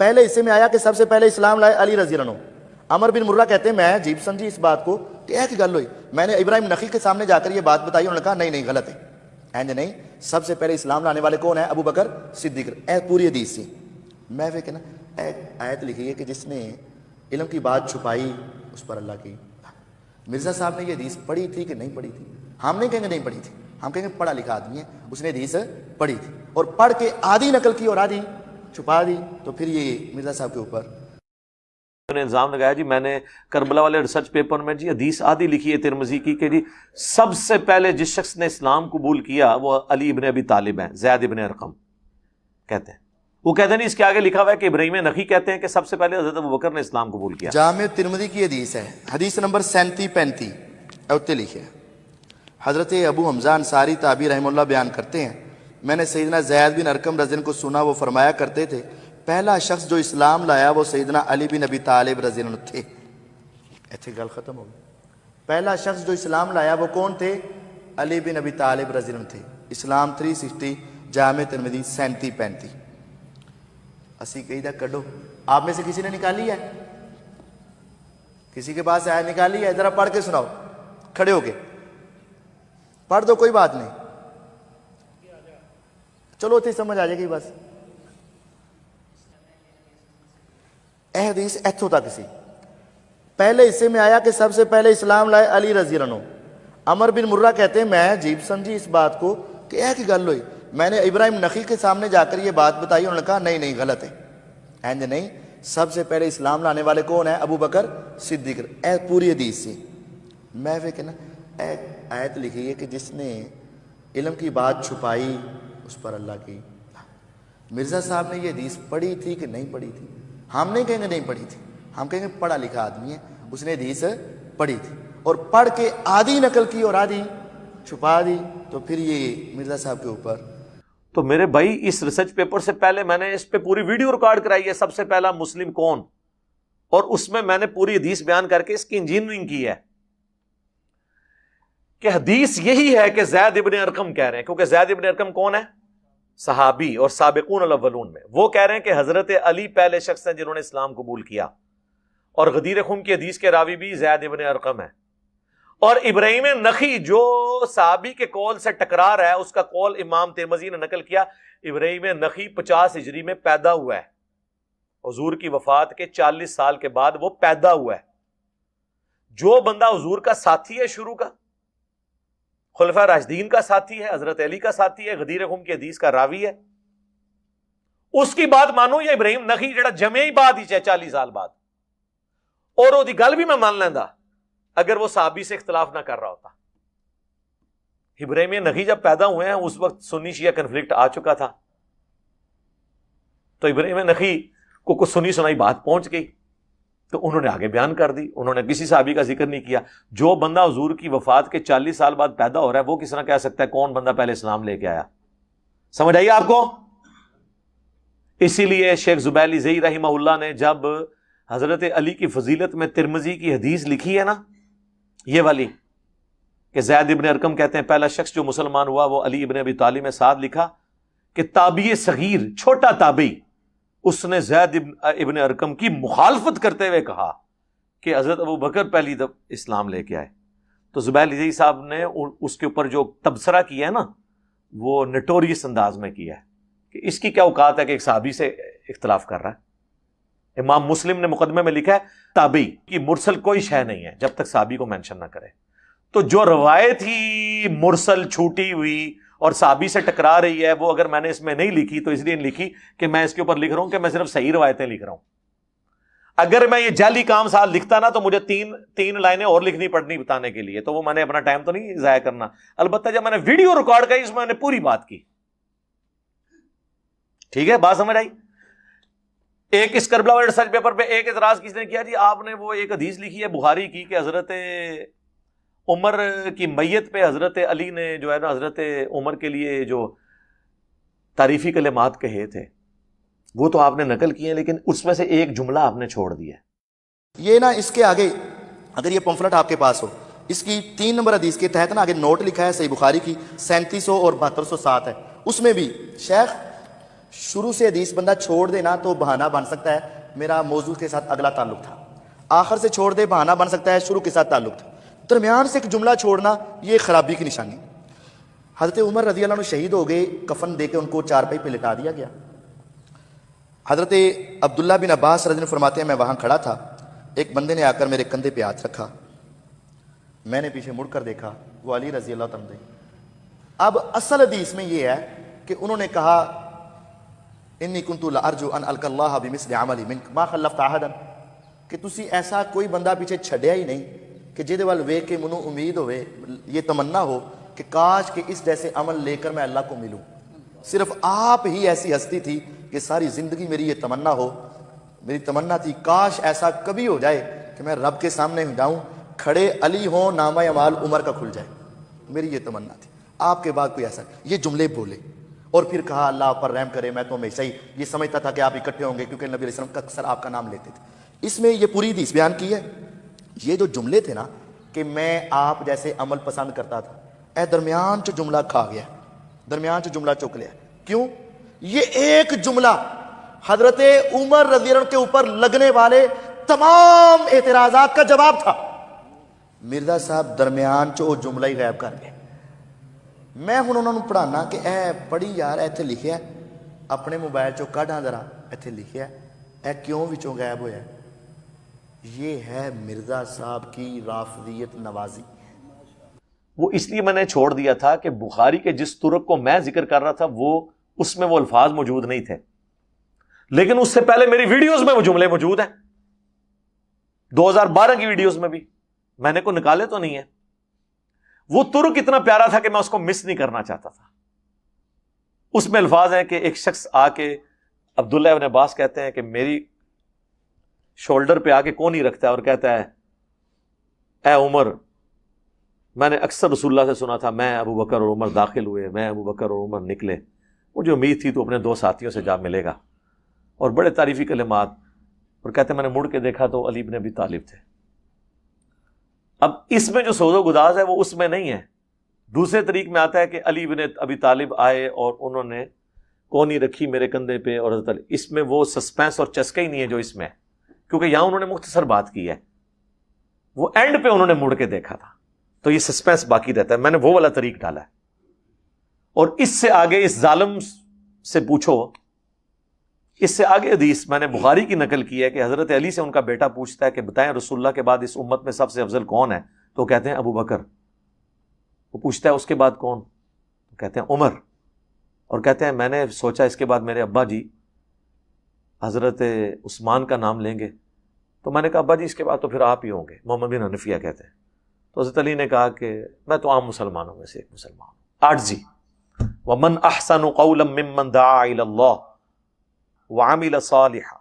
پہلے حصے میں آیا کہ سب سے پہلے اسلام لائے علی رضی اللہ عنہ. عمر بن مرہ کہتے ہیں میں عجیب سمجھی اس بات کو کہ ایک گل ہوئی, میں نے ابراہیم نخعی کے سامنے جا کر یہ بات بتائی, انہوں نے کہا نہیں غلط ہے, اینج نہیں, سب سے پہلے اسلام لانے والے کون ہیں؟ ابو بکر صدیق. پوری حدیث سی میں کہنا ایک آیت لکھی ہے کہ جس نے علم کی بات چھپائی اس پر اللہ کی. مرزا صاحب نے یہ حدیث پڑھی تھی کہ نہیں پڑھی تھی؟ ہم نہیں کہیں گے نہیں پڑھی تھی, ہم کہیں گے پڑھا لکھا آدمی ہے, اس نے حدیث پڑھی تھی اور پڑھ کے آدھی نقل کی اور آدھی چھپا دی, تو پھر یہ مرزا صاحب کے اوپر نے الزام لگایا جی میں نے کربلا والے ریسرچ پیپر میں جی حدیث آدھی لکھی ہے ترمذی کی کہ جی سب سے پہلے جس شخص نے اسلام قبول کیا وہ علی ابن ابی طالب ہیں, زید ابن ارقم کہتے ہیں. وہ کہتے ہیں نہیں, اس کے آگے لکھا ہوا ہے کہ ابراہیم نخعی کہتے ہیں کہ سب سے پہلے حضرت ابوبکر نے اسلام قبول کیا. جامع ترمذی کی حدیث ہے, حدیث نمبر 37-35 اوتے لکھے. حضرت ابو حمزہ انصاری تابعی رحمہ اللہ بیان کرتے ہیں میں نے سیدنا زید بن ارقم رضی اللہ عنہ کو سنا, وہ فرمایا کرتے تھے پہلا شخص جو اسلام لایا وہ سیدنا علی بن ابی طالب رضی اللہ عنہ تھے. ایتھے گل ختم ہو گئی. پہلا شخص جو اسلام لایا وہ کون تھے؟ علی بن ابی طالب رضی اللہ عنہ تھے. اسلام 360 جامع ترمذی 37-35. اسی کہی دا کڈو, آپ میں سے کسی نے نکالی ہے؟ کسی کے پاس آیا نکالی ہے؟ ذرا پڑھ کے سناؤ, کھڑے ہو کے پڑھ دو, کوئی بات نہیں, چلو اتنی سمجھ آ جائے گی بس. اے حدیث ایتھوں تک سی. پہلے حصے میں آیا کہ سب سے پہلے اسلام لائے علی رضی اللہ عنہ. عمر بن مرہ کہتے ہیں میں عجیب سمجھی اس بات کو کہ ایک گل ہوئی, میں نے ابراہیم نخعی کے سامنے جا کر یہ بات بتائی, انہوں نے کہا نہیں غلط ہے, اینج نہیں, سب سے پہلے اسلام لانے والے کون ہیں؟ ابو بکر صدیق. پوری حدیث سی میں کہنا ایک آیت لکھی ہے کہ جس نے علم کی بات چھپائی اس پر اللہ کی. مرزا صاحب نے یہ حدیث پڑھی تھی کہ نہیں پڑھی تھی؟ ہم نہیں کہیں گے نہیں پڑھی تھی, ہم کہیں گے پڑھا لکھا آدمی ہے, اس نے حدیث پڑھی تھی اور پڑھ کے آدھی نقل کی اور آدھی چھپا دی, تو پھر یہ مرزا صاحب کے اوپر. تو میرے بھائی اس ریسرچ پیپر سے پہلے میں نے اس پہ پوری ویڈیو ریکارڈ کرائی ہے, سب سے پہلا مسلم کون, اور اس میں میں نے پوری حدیث بیان کر کے اس کی انجینئرنگ کی ہے کہ حدیث یہی ہے کہ زید ابن ارقم کہہ رہے ہیں, کیونکہ زید ابن ارقم کون ہے؟ صحابی اور سابقون الاولون میں. وہ کہہ رہے ہیں کہ حضرت علی پہلے شخص ہیں جنہوں نے اسلام قبول کیا, اور غدیر خم کی حدیث کے راوی بھی زید ابن ارقم ہے. اور ابراہیم نخعی جو صحابی کے قول سے ٹکرا رہا ہے, اس کا قول امام ترمذی نے نقل کیا. ابراہیم نخعی 50 ہجری میں پیدا ہوا ہے, حضور کی وفات کے 40 سال کے بعد وہ پیدا ہوا ہے. جو بندہ حضور کا ساتھی ہے, شروع کا خلفاء راشدین کا ساتھی ہے, حضرت علی کا ساتھی ہے, غدیر خم کی حدیث کا راوی ہے, اس کی بات مانو. یا ابراہیم نخعی جڑا جمع ہی بعد ہی 40 سال بعد, اور وہ دی گل بھی میں مان لینا اگر وہ صحابی سے اختلاف نہ کر رہا ہوتا. ابراہیم نخعی جب پیدا ہوئے ہیں اس وقت سنی شیعہ کنفلکٹ آ چکا تھا, تو ابراہیم نخعی کو کچھ سنی سنائی بات پہنچ گئی, تو انہوں نے آگے بیان کر دی. انہوں نے کسی صحابی کا ذکر نہیں کیا. جو بندہ حضور کی وفات کے 40 سال بعد پیدا ہو رہا ہے وہ کس طرح کہہ سکتا ہے کون بندہ پہلے اسلام لے کے آیا؟ سمجھ آئیے آپ کو؟ اسی لیے شیخ زبیلی زئی رحمہ اللہ نے جب حضرت علی کی فضیلت میں ترمذی کی حدیث لکھی ہے نا, یہ والی کہ زید ابن ارقم کہتے ہیں پہلا شخص جو مسلمان ہوا وہ علی ابن ابی طالب میں, ساتھ لکھا کہ تابعی صغیر, چھوٹا تابعی, اس نے زید ابن ارقم کی مخالفت کرتے ہوئے کہا کہ حضرت ابو بکر پہلی دفعہ اسلام لے کے آئے. تو زبیلی زئی صاحب نے اس کے اوپر جو تبصرہ کیا ہے نا, وہ نٹوریس انداز میں کیا ہے کہ اس کی کیا اوقات ہے کہ ایک صحابی سے اختلاف کر رہا ہے. امام مسلم نے مقدمے میں لکھا ہے تابعی کی مرسل کوئی شے نہیں ہے جب تک صحابی کو مینشن نہ کرے. تو جو روایت ہی مرسل چھوٹی ہوئی اور صحابی سے ٹکرا رہی ہے, وہ اگر میں نے اس میں نہیں لکھی تو اس لیے نہیں لکھی کہ میں اس کے اوپر لکھ رہا ہوں کہ میں صرف صحیح روایتیں لکھ رہا ہوں. اگر میں یہ جعلی کام سال لکھتا نا تو مجھے تین لائنیں اور لکھنی پڑنی بتانے کے لیے, تو وہ میں نے اپنا ٹائم تو نہیں ضائع کرنا. البتہ جب میں نے ویڈیو ریکارڈ کی اس میں نے پوری بات کی. ٹھیک ہے, بات سمجھ آئی؟ ایک اس کربلا والے ریسرچ پیپر پہ ایک اعتراض کس نے کیا جی آپ نے وہ ایک حدیث لکھی ہے بخاری کی کہ حضرت عمر کی میت پہ حضرت علی نے جو ہے نا حضرت عمر کے لیے جو تعریفی کلمات کہے تھے وہ تو آپ نے نقل کیے ہیں, لیکن اس میں سے ایک جملہ آپ نے چھوڑ دیا ہے. یہ نا اس کے آگے اگر یہ پمفلٹ آپ کے پاس ہو, اس کی 3 نمبر حدیث کے تحت نا آگے نوٹ لکھا ہے صحیح بخاری کی 3700 اور 7207 ہے. اس میں بھی شیخ شروع سے حدیث بندہ چھوڑ دے نا تو بہانہ بن سکتا ہے. میرا موضوع کے ساتھ اگلا تعلق تھا. آخر سے چھوڑ دے بہانہ بن سکتا ہے, شروع کے ساتھ تعلق تھا. درمیان سے ایک جملہ چھوڑنا یہ خرابی کی نشانی. حضرت عمر رضی اللہ عنہ شہید ہو گئے, کفن دے کے ان کو چارپائی پہ لٹا دیا گیا. حضرت عبداللہ بن عباس رضی اللہ عنہ فرماتے ہیں میں وہاں کھڑا تھا, ایک بندے نے آ کر میرے کندھے پہ ہاتھ رکھا, میں نے پیچھے مڑ کر دیکھا, وہ علی رضی اللہ عنہ. اب اصل حدیث میں یہ ہے کہ انہوں نے کہا انی کنت لارجو ان القى اللہ بمثل عملی منک ما خلفت احدا, کہ تسی ایسا کوئی بندہ پیچھے چھڈیا ہی نہیں کہ جہدے وال ویکھ کے منوں امید ہوئے, یہ تمنا ہو کہ کاش کہ اس جیسے عمل لے کر میں اللہ کو ملوں. صرف آپ ہی ایسی ہستی تھی کہ ساری زندگی میری یہ تمنا ہو, میری تمنا تھی کاش ایسا کبھی ہو جائے کہ میں رب کے سامنے جاؤں, کھڑے علی ہوں, نامہ اعمال عمر کا کھل جائے. میری یہ تمنا تھی. آپ کے بعد کوئی ایسا, یہ جملے بولے اور پھر کہا اللہ پر رحم کرے, میں تو ہمیشہ ہی یہ سمجھتا تھا کہ آپ اکٹھے ہوں گے کیونکہ نبی علیہ السلام کا اکثر آپ کا نام لیتے تھے. اس میں یہ پوری حدیث بیان کی ہے. یہ جو جملے تھے نا کہ میں آپ جیسے عمل پسند کرتا تھا, اے درمیان چ جملہ کھا گیا, درمیان چ جملہ چک لیا. کیوں؟ یہ ایک جملہ حضرت عمر رضی اللہ عنہ کے اوپر لگنے والے تمام اعتراضات کا جواب تھا. مرزا صاحب درمیان چ وہ جملہ ہی غائب کر گئے. میں ہوں انہوں نے پڑھانا کہ اے پڑھی یار, ایتھے لکھیا ہے, اپنے موبائل چو کڈاں ذرا, ایتھے لکھیا ہے, اے کیوں وچوں غائب ہویا ہے. یہ ہے مرزا صاحب کی رافضیت نوازی. وہ اس لیے میں نے چھوڑ دیا تھا کہ بخاری کے جس طرق کو میں ذکر کر رہا تھا وہ اس میں وہ الفاظ موجود نہیں تھے, لیکن اس سے پہلے میری ویڈیوز میں وہ جملے موجود ہیں. 2012 کی ویڈیوز میں بھی میں نے کو نکالے تو نہیں ہے. وہ طرق اتنا پیارا تھا کہ میں اس کو مس نہیں کرنا چاہتا تھا. اس میں الفاظ ہیں کہ ایک شخص آ کے, عبداللہ ابن عباس کہتے ہیں کہ میری شولڈر پہ آ کے کون ہی رکھتا ہے اور کہتا ہے اے عمر, میں نے اکثر رسول اللہ سے سنا تھا میں ابو بکر اور عمر داخل ہوئے, میں ابو بکر اور عمر نکلے, مجھے امید تھی تو اپنے 2 ساتھیوں سے جا ملے گا, اور بڑے تعریفی کلمات. اور کہتے ہیں میں نے مڑ کے دیکھا تو علی بن ابی طالب تھے. اب اس میں جو سوز و گداز ہے وہ اس میں نہیں ہے. دوسرے طریق میں آتا ہے کہ علی بن ابی طالب آئے اور انہوں نے کونی رکھی میرے کندھے پہ, اور حضرت علی. اس میں وہ سسپینس اور چسکا ہی نہیں ہے جو اس میں ہے, کیونکہ یہاں انہوں نے مختصر بات کی ہے, وہ اینڈ پہ انہوں نے مڑ کے دیکھا تھا, تو یہ سسپینس باقی رہتا ہے. میں نے وہ والا طریق ڈالا ہے. اور اس سے آگے اس ظالم سے پوچھو, اس سے آگے حدیث میں نے بخاری کی نقل کی ہے کہ حضرت علی سے ان کا بیٹا پوچھتا ہے کہ بتائیں رسول اللہ کے بعد اس امت میں سب سے افضل کون ہے, تو کہتے ہیں ابو بکر. وہ پوچھتا ہے اس کے بعد کون, تو کہتے ہیں عمر. اور کہتے ہیں میں نے سوچا اس کے بعد میرے ابا جی حضرت عثمان کا نام لیں گے, تو میں نے کہا ابا جی اس کے بعد تو پھر آپ ہی ہوں گے, محمد بن حنفیہ کہتے ہیں. تو حضرت علی نے کہا کہ میں تو عام مسلمانوں میں سے ایک مسلمان ہوں. عاجزی. وَمَنْ أَحْسَنُ قَوْلًا مِّمَّنْ دَعَا إِلَى اللَّهِ وَعَمِلَ صَالِحًا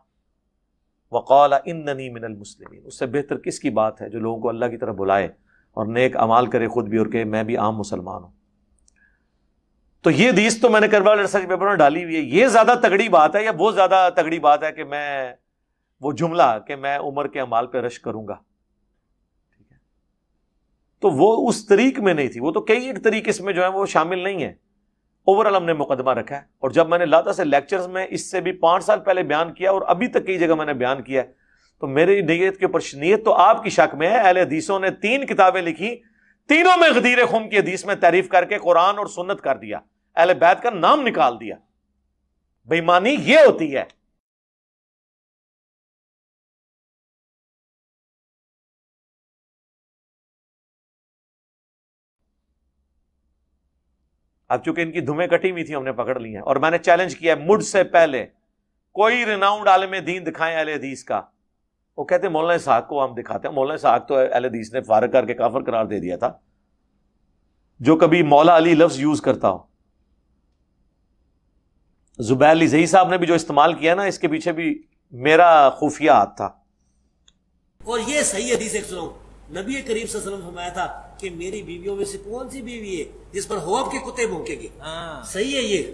وَقَالَ إِنَّنِي مِنَ الْمُسْلِمِينَ. اس سے بہتر کس کی بات ہے جو لوگوں کو اللہ کی طرف بلائے اور نیک اعمال کرے خود بھی, اور کہ میں بھی عام مسلمان ہوں. تو یہ حدیث تو میں نے کربلا ریسرچ پیپر میں ڈالی ہوئی ہے. یہ زیادہ تگڑی بات ہے یا بہت زیادہ تگڑی بات ہے کہ میں وہ جملہ کہ میں عمر کے اعمال پہ رشک کروں گا, ٹھیک ہے, تو وہ اس طریق میں نہیں تھی. وہ تو کئی ایک طریق اس میں جو ہے وہ شامل نہیں ہے. اوورال ہم نے مقدمہ رکھا ہے, اور جب میں نے لاتا سے لیکچرز میں اس سے بھی 5 سال پہلے بیان کیا اور ابھی تک کئی جگہ میں نے بیان کیا ہے, تو میری نیت کے اوپر نیت تو آپ کی شک میں ہے. اہل حدیثوں نے 3 کتابیں لکھی, تینوں میں غدیر خم کی حدیث میں تعریف کر کے قرآن اور سنت کر دیا, اہل بیت کا نام نکال دیا. بے ایمانی یہ ہوتی ہے. اب چونکہ ان کی دھمیں کٹی ہوئی تھی ہم نے پکڑ لی ہیں, اور میں نے چیلنج کیا ہے مجھ سے پہلے کوئی ریناؤنڈ عالم دین دکھائیں اہل حدیث کا. وہ کہتے ہیں مولانا اسحاق کو ہم دکھاتے ہیں. مولانا اسحاق تو اہل حدیث نے فارغ کر کے کافر قرار دے دیا تھا. جو کبھی مولا علی لفظ یوز کرتا ہو, زبیر علی زئی صاحب نے بھی جو استعمال کیا نا, اس کے پیچھے بھی میرا خفیہ ہاتھ تھا. اور یہ صحیح حدیث ایک سنو, نبی کریم صلی اللہ علیہ وسلم فرمایا تھا کہ میری بیویوں میں سے کون سی بیوی ہے جس پر حواب کے کتے بھونکیں گے. صحیح ہے یہ.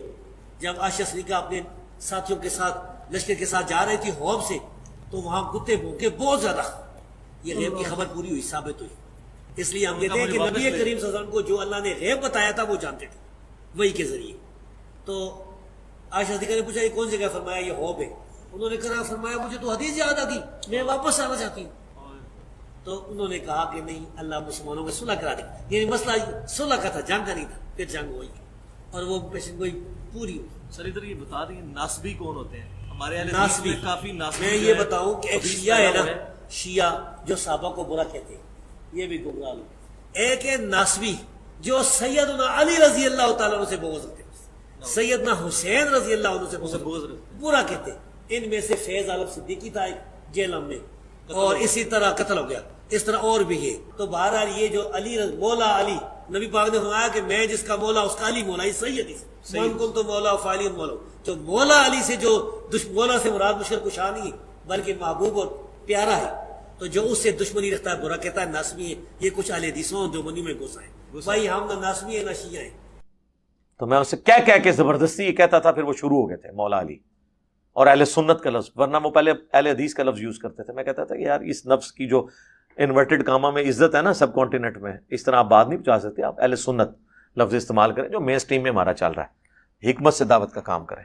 جب عائشہ صدیقہ اپنے ساتھیوں کے ساتھ لشکر کے ساتھ جا رہی تھی حواب سے, تو وہاں کتے بھونکے بہت زیادہ. یہ غیب کی خبر پوری ہوئی, ثابت ہوئی. اس لیے ہم کہتے ہیں کہ نبی کریم صلی اللہ علیہ وسلم کو جو اللہ نے غیب بتایا تھا وہ جانتے تھے وہی کے ذریعے. تو عائشہ صدیقہ نے پوچھا یہ کون سی جگہ؟ فرمایا یہ حوض ہے. انہوں نے کہا فرمایا مجھے تو حدیث یاد آ گئی، میں واپس آنا چاہتی ہوں. تو انہوں نے کہا کہ نہیں، اللہ مسلمانوں کو صلح کرا دی. یعنی مسئلہ صلح کا تھا، جنگ کا نہیں تھا. پھر جنگ ہوئی اور وہ پیشن گوئی پوری ہوئی. سر ادھر یہ بتا دیں ناسبی کون ہوتے ہیں؟ ہمارے اہل ناسبی حدیث میں کافی ناسبی میں یہ بتاؤں کہ ایک شیعہ ہے نا، شیعہ جو صحابہ کو برا کہتے ہیں، یہ بھی گمراہ لوگ. ایک ہے ناسبی جو سیدنا علی رضی اللہ تعالیٰ عنہ سے بغض رکھتے ہیں، سیدنا حسین رضی اللہ عنہ سے بغض برا کہتے ہیں. ان میں سے فیض عالم صدیقی تھا ایک جیل میں، اور اسی طرح قتل ہو گیا. اس طرح اور بھی ہے. تو بہرحال یہ جو علی مولا علی، نبی پاک نے فرمایا کہ میں جس کا مولا اس کا علی مولا. یہ صحیح حدیث ہے، من کن تو مولا فعلی مولا. جو مولا علی سے جو مولا سے مراد مشکل کشا نہیں ہے بلکہ محبوب اور پیارا ہے، تو جو اس سے دشمنی رکھتا ہے، برا کہتا ہے، ناسبی ہے. یہ کچھ اہل حدیثوں جو منی میں گھسا ہے. بھائی ہم نہ ناسبی ہے نہ شیعہ ہیں. تو میں اسے کہہ کے زبردستی یہ کہتا تھا، پھر وہ شروع ہو گئے تھے مولا علی اور اہل سنت کا لفظ، ورنہ وہ پہلے اہل حدیث کا لفظ یوز کرتے تھے. میں کہتا تھا کہ یار اس نفس کی جو انورٹڈ کامہ میں عزت ہے نا سب کانٹیننٹ میں، اس طرح آپ بات نہیں پہنچا سکتے. آپ اہل سنت لفظ استعمال کریں جو مین سٹریم میں ہمارا چل رہا ہے، حکمت سے دعوت کا کام کریں.